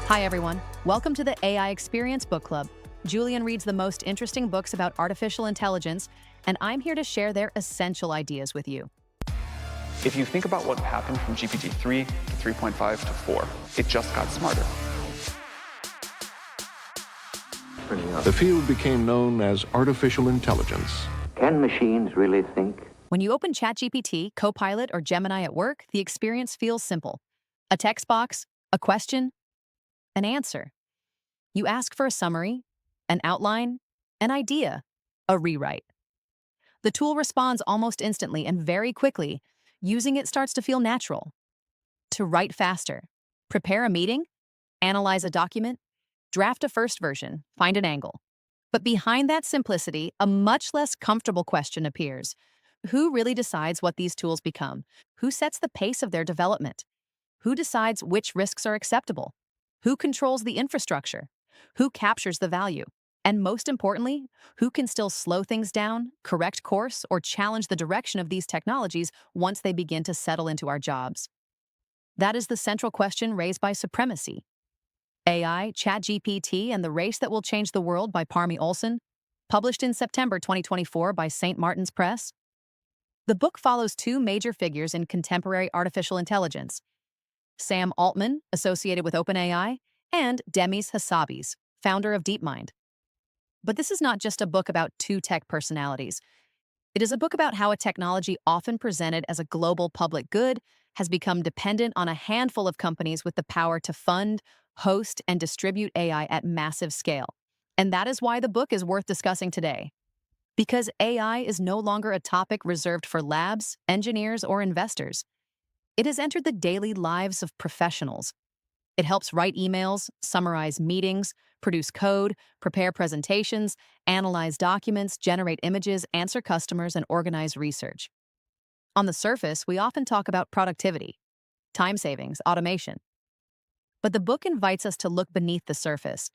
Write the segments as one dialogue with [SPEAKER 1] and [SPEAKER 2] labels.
[SPEAKER 1] Hi, everyone. Welcome to the AI Experience Book Club. Julian reads the most interesting books about artificial intelligence, and I'm here to share their essential ideas with you.
[SPEAKER 2] If you think about what happened from GPT-3 to 3.5 to 4, it just got smarter.
[SPEAKER 3] The field became known as artificial intelligence.
[SPEAKER 4] Can machines really think?
[SPEAKER 1] When you open ChatGPT, Copilot, or Gemini at work, the experience feels simple. A text box, a question, an answer. You ask for a summary, an outline, an idea, a rewrite. The tool responds almost instantly and very quickly. Using it starts to feel natural. To write faster, prepare a meeting, analyze a document, draft a first version, find an angle. But behind that simplicity, a much less comfortable question appears. Who really decides what these tools become? Who sets the pace of their development? Who decides which risks are acceptable? Who controls the infrastructure? Who captures the value? And most importantly, who can still slow things down, correct course, or challenge the direction of these technologies once they begin to settle into our jobs? That is the central question raised by Supremacy. AI, ChatGPT, and the Race That Will Change the World by Parmy Olson, published in September 2024 by St. Martin's Press. The book follows two major figures in contemporary artificial intelligence: Sam Altman, associated with OpenAI, and Demis Hassabis, founder of DeepMind. But this is not just a book about two tech personalities. It is a book about how a technology often presented as a global public good has become dependent on a handful of companies with the power to fund, host, and distribute AI at massive scale. And that is why the book is worth discussing today. Because AI is no longer a topic reserved for labs, engineers, or investors. It has entered the daily lives of professionals. It helps write emails, summarize meetings, produce code, prepare presentations, analyze documents, generate images, answer customers, and organize research. On the surface, we often talk about productivity, time savings, automation. But the book invites us to look beneath the surface.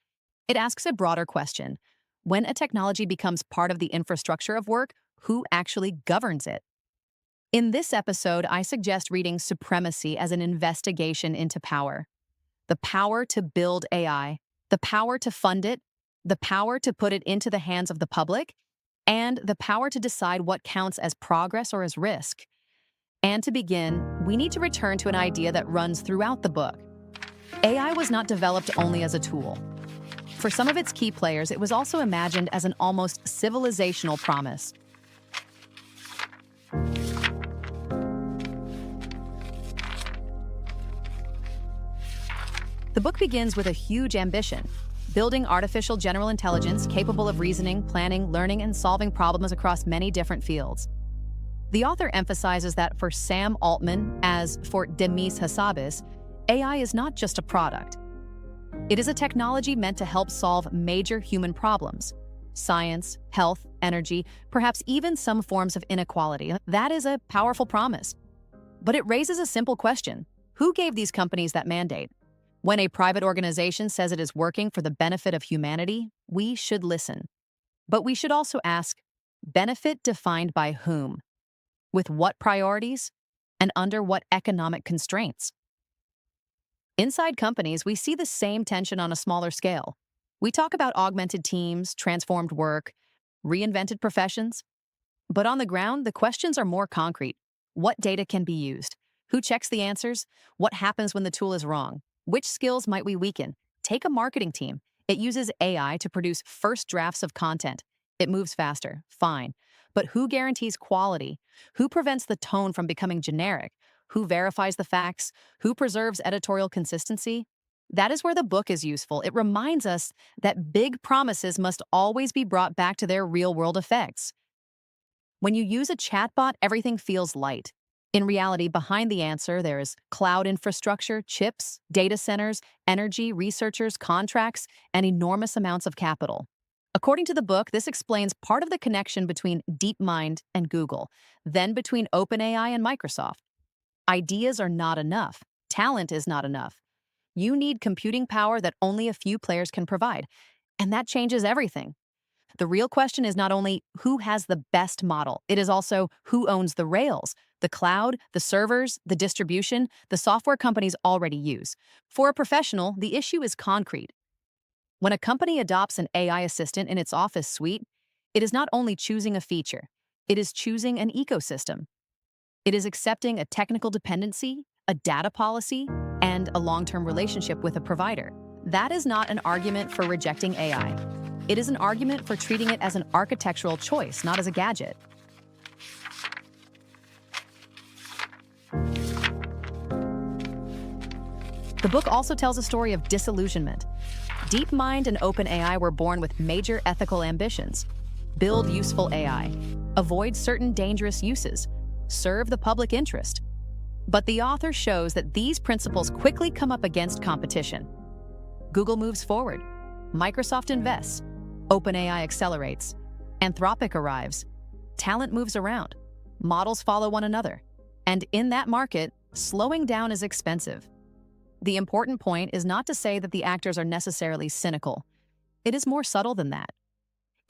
[SPEAKER 1] It asks a broader question. When a technology becomes part of the infrastructure of work, who actually governs it? In this episode, I suggest reading Supremacy as an investigation into power. The power to build AI, the power to fund it, the power to put it into the hands of the public, and the power to decide what counts as progress or as risk. And to begin, we need to return to an idea that runs throughout the book. AI was not developed only as a tool. For some of its key players, it was also imagined as an almost civilizational promise. The book begins with a huge ambition: building artificial general intelligence capable of reasoning, planning, learning, and solving problems across many different fields. The author emphasizes that for Sam Altman, as for Demis Hassabis, AI is not just a product. It is a technology meant to help solve major human problems: science, health, energy, perhaps even some forms of inequality. That is a powerful promise. But it raises a simple question: who gave these companies that mandate? When a private organization says it is working for the benefit of humanity, we should listen. But we should also ask, benefit defined by whom? With what priorities? And under what economic constraints? Inside companies, we see the same tension on a smaller scale. We talk about augmented teams, transformed work, reinvented professions. But on the ground, the questions are more concrete. What data can be used? Who checks the answers? What happens when the tool is wrong? Which skills might we weaken? Take a marketing team. It uses AI to produce first drafts of content. It moves faster, fine. But who guarantees quality? Who prevents the tone from becoming generic? Who verifies the facts? Who preserves editorial consistency? That is where the book is useful. It reminds us that big promises must always be brought back to their real-world effects. When you use a chatbot, everything feels light. In reality, behind the answer, there is cloud infrastructure, chips, data centers, energy, researchers, contracts, and enormous amounts of capital. According to the book, this explains part of the connection between DeepMind and Google, then between OpenAI and Microsoft. Ideas are not enough. Talent is not enough. You need computing power that only a few players can provide, and that changes everything. The real question is not only who has the best model, it is also who owns the rails, the cloud, the servers, the distribution, the software companies already use. For a professional, the issue is concrete. When a company adopts an AI assistant in its Office suite, it is not only choosing a feature, it is choosing an ecosystem. It is accepting a technical dependency, a data policy, and a long-term relationship with a provider. That is not an argument for rejecting AI. It is an argument for treating it as an architectural choice, not as a gadget. The book also tells a story of disillusionment. DeepMind and OpenAI were born with major ethical ambitions. Build useful AI, avoid certain dangerous uses, serve the public interest. But the author shows that these principles quickly come up against competition. Google moves forward, Microsoft invests, OpenAI accelerates, Anthropic arrives, talent moves around, models follow one another, and in that market, slowing down is expensive. The important point is not to say that the actors are necessarily cynical. It is more subtle than that.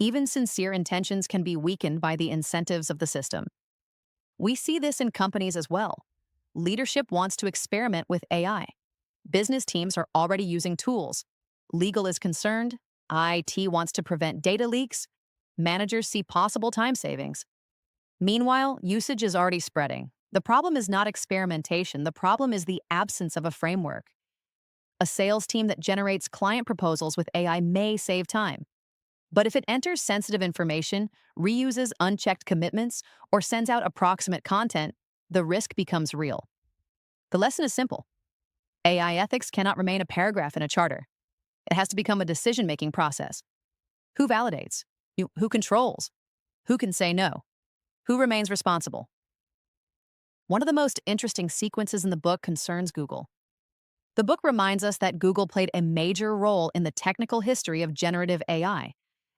[SPEAKER 1] Even sincere intentions can be weakened by the incentives of the system. We see this in companies as well. Leadership wants to experiment with AI. Business teams are already using tools. Legal is concerned. IT wants to prevent data leaks. Managers see possible time savings. Meanwhile, usage is already spreading. The problem is not experimentation. The problem is the absence of a framework. A sales team that generates client proposals with AI may save time. But if it enters sensitive information, reuses unchecked commitments, or sends out approximate content, the risk becomes real. The lesson is simple. AI ethics cannot remain a paragraph in a charter. It has to become a decision-making process. Who validates? Who controls? Who can say no? Who remains responsible? One of the most interesting sequences in the book concerns Google. The book reminds us that Google played a major role in the technical history of generative AI,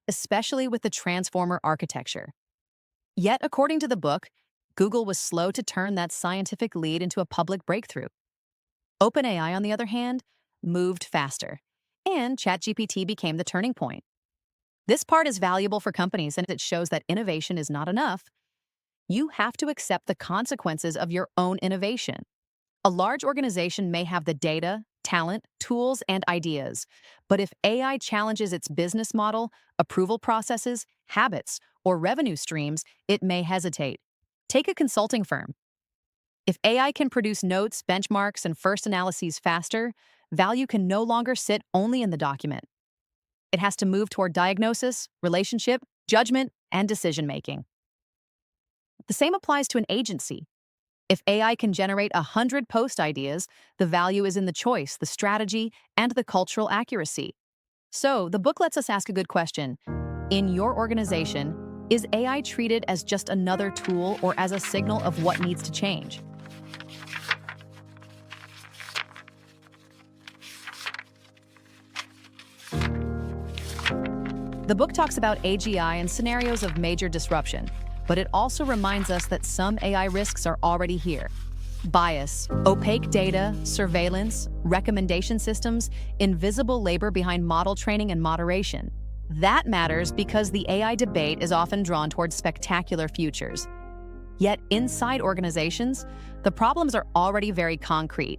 [SPEAKER 1] especially with the transformer architecture. Yet, according to the book, Google was slow to turn that scientific lead into a public breakthrough. OpenAI, on the other hand, moved faster, and ChatGPT became the turning point. This part is valuable for companies, and it shows that innovation is not enough. You have to accept the consequences of your own innovation. A large organization may have the data, talent, tools, and ideas, but if AI challenges its business model, approval processes, habits, or revenue streams, it may hesitate. Take a consulting firm. If AI can produce notes, benchmarks, and first analyses faster, value can no longer sit only in the document. It has to move toward diagnosis, relationship, judgment, and decision-making. The same applies to an agency. If AI can generate 100 post ideas, the value is in the choice, the strategy, and the cultural accuracy. So, the book lets us ask a good question. In your organization, is AI treated as just another tool or as a signal of what needs to change? The book talks about AGI and scenarios of major disruption, but it also reminds us that some AI risks are already here. Bias, opaque data, surveillance, recommendation systems, invisible labor behind model training and moderation. That matters because the AI debate is often drawn towards spectacular futures. Yet inside organizations, the problems are already very concrete.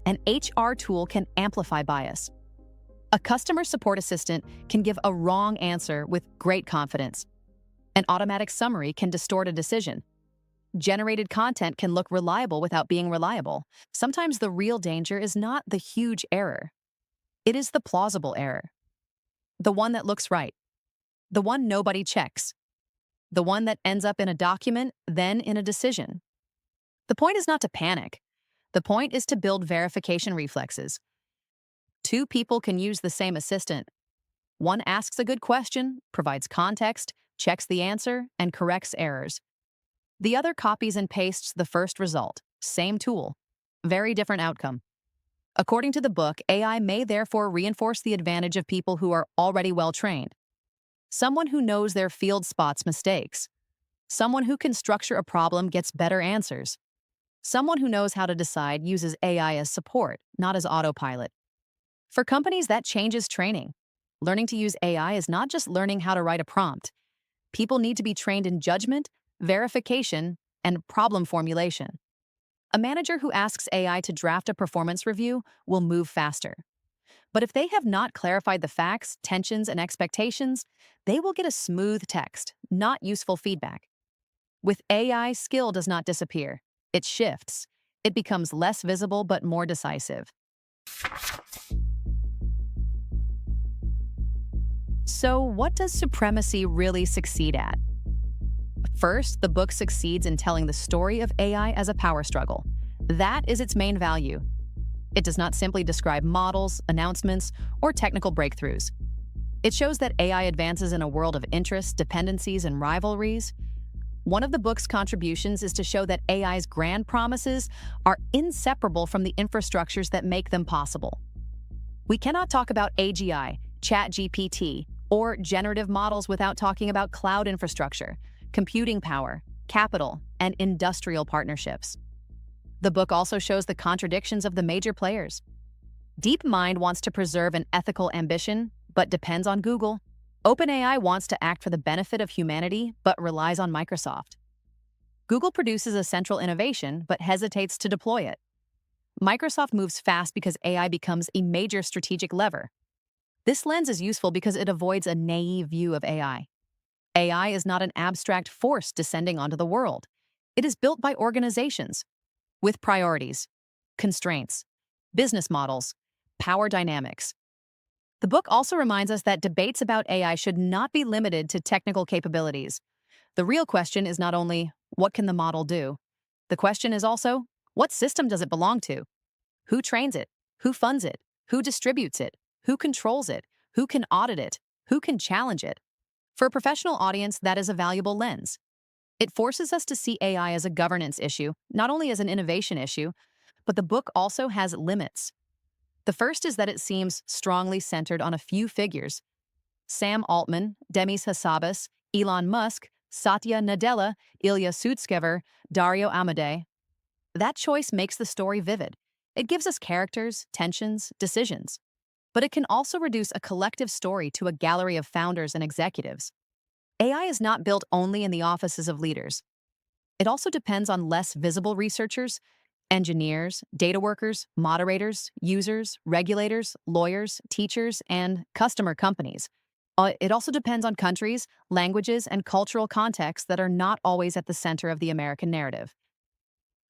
[SPEAKER 1] An HR tool can amplify bias. A customer support assistant can give a wrong answer with great confidence. An automatic summary can distort a decision. Generated content can look reliable without being reliable. Sometimes the real danger is not the huge error. It is the plausible error. The one that looks right. The one nobody checks. The one that ends up in a document, then in a decision. The point is not to panic. The point is to build verification reflexes. Two people can use the same assistant. One asks a good question, provides context, checks the answer, and corrects errors. The other copies and pastes the first result, same tool, very different outcome. According to the book, AI may therefore reinforce the advantage of people who are already well-trained. Someone who knows their field spots mistakes. Someone who can structure a problem gets better answers. Someone who knows how to decide uses AI as support, not as autopilot. For companies, that changes training. Learning to use AI is not just learning how to write a prompt. People need to be trained in judgment, verification, and problem formulation. A manager who asks AI to draft a performance review will move faster. But if they have not clarified the facts, tensions, and expectations, they will get a smooth text, not useful feedback. With AI, skill does not disappear. It shifts. It becomes less visible but more decisive. So, what does Supremacy really succeed at? First, the book succeeds in telling the story of AI as a power struggle. That is its main value. It does not simply describe models, announcements, or technical breakthroughs. It shows that AI advances in a world of interests, dependencies, and rivalries. One of the book's contributions is to show that AI's grand promises are inseparable from the infrastructures that make them possible. We cannot talk about AGI, ChatGPT, or generative models without talking about cloud infrastructure, computing power, capital, and industrial partnerships. The book also shows the contradictions of the major players. DeepMind wants to preserve an ethical ambition, but depends on Google. OpenAI wants to act for the benefit of humanity, but relies on Microsoft. Google produces a central innovation, but hesitates to deploy it. Microsoft moves fast because AI becomes a major strategic lever. This lens is useful because it avoids a naive view of AI. AI is not an abstract force descending onto the world. It is built by organizations, with priorities, constraints, business models, power dynamics. The book also reminds us that debates about AI should not be limited to technical capabilities. The real question is not only, what can the model do? The question is also, what system does it belong to? Who trains it? Who funds it? Who distributes it? Who controls it? Who can audit it? Who can challenge it? For a professional audience, that is a valuable lens. It forces us to see AI as a governance issue, not only as an innovation issue, but the book also has limits. The first is that it seems strongly centered on a few figures: Sam Altman, Demis Hassabis, Elon Musk, Satya Nadella, Ilya Sutskever, Dario Amodei. That choice makes the story vivid. It gives us characters, tensions, decisions. But it can also reduce a collective story to a gallery of founders and executives. AI is not built only in the offices of leaders. It also depends on less visible researchers, engineers, data workers, moderators, users, regulators, lawyers, teachers, and customer companies. It also depends on countries, languages, and cultural contexts that are not always at the center of the American narrative.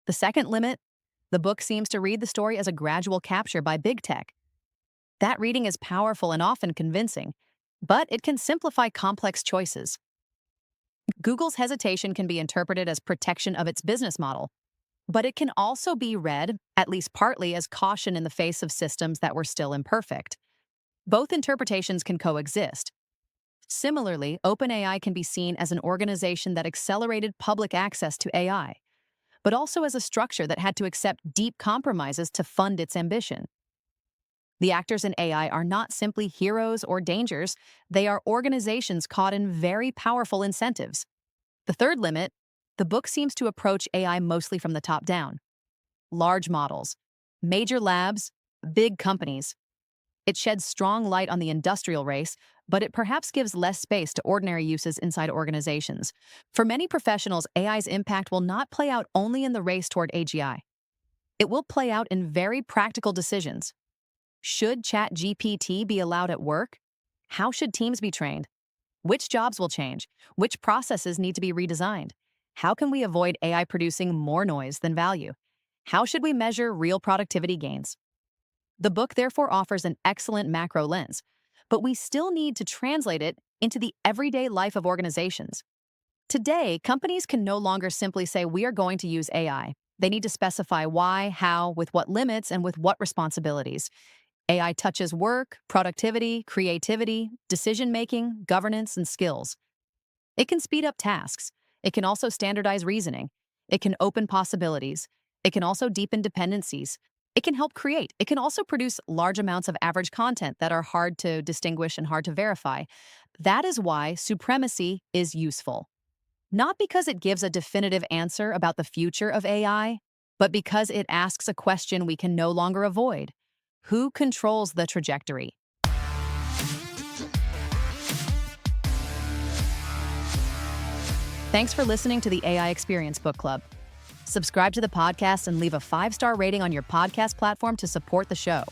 [SPEAKER 1] The second limit, the book seems to read the story as a gradual capture by big tech. That reading is powerful and often convincing, but it can simplify complex choices. Google's hesitation can be interpreted as protection of its business model, but it can also be read, at least partly, as caution in the face of systems that were still imperfect. Both interpretations can coexist. Similarly, OpenAI can be seen as an organization that accelerated public access to AI, but also as a structure that had to accept deep compromises to fund its ambition. The actors in AI are not simply heroes or dangers, they are organizations caught in very powerful incentives. The third limit, the book seems to approach AI mostly from the top down. Large models, major labs, big companies. It sheds strong light on the industrial race, but it perhaps gives less space to ordinary uses inside organizations. For many professionals, AI's impact will not play out only in the race toward AGI. It will play out in very practical decisions. Should ChatGPT be allowed at work? How should teams be trained? Which jobs will change? Which processes need to be redesigned? How can we avoid AI producing more noise than value? How should we measure real productivity gains? The book therefore offers an excellent macro lens, but we still need to translate it into the everyday life of organizations. Today, companies can no longer simply say we are going to use AI. They need to specify why, how, with what limits, and with what responsibilities. AI touches work, productivity, creativity, decision-making, governance, and skills. It can speed up tasks. It can also standardize reasoning. It can open possibilities. It can also deepen dependencies. It can help create. It can also produce large amounts of average content that are hard to distinguish and hard to verify. That is why Supremacy is useful. Not because it gives a definitive answer about the future of AI, but because it asks a question we can no longer avoid. Who controls the trajectory? Thanks for listening to the AI Experience Book Club. Subscribe to the podcast and leave a 5-star rating on your podcast platform to support the show.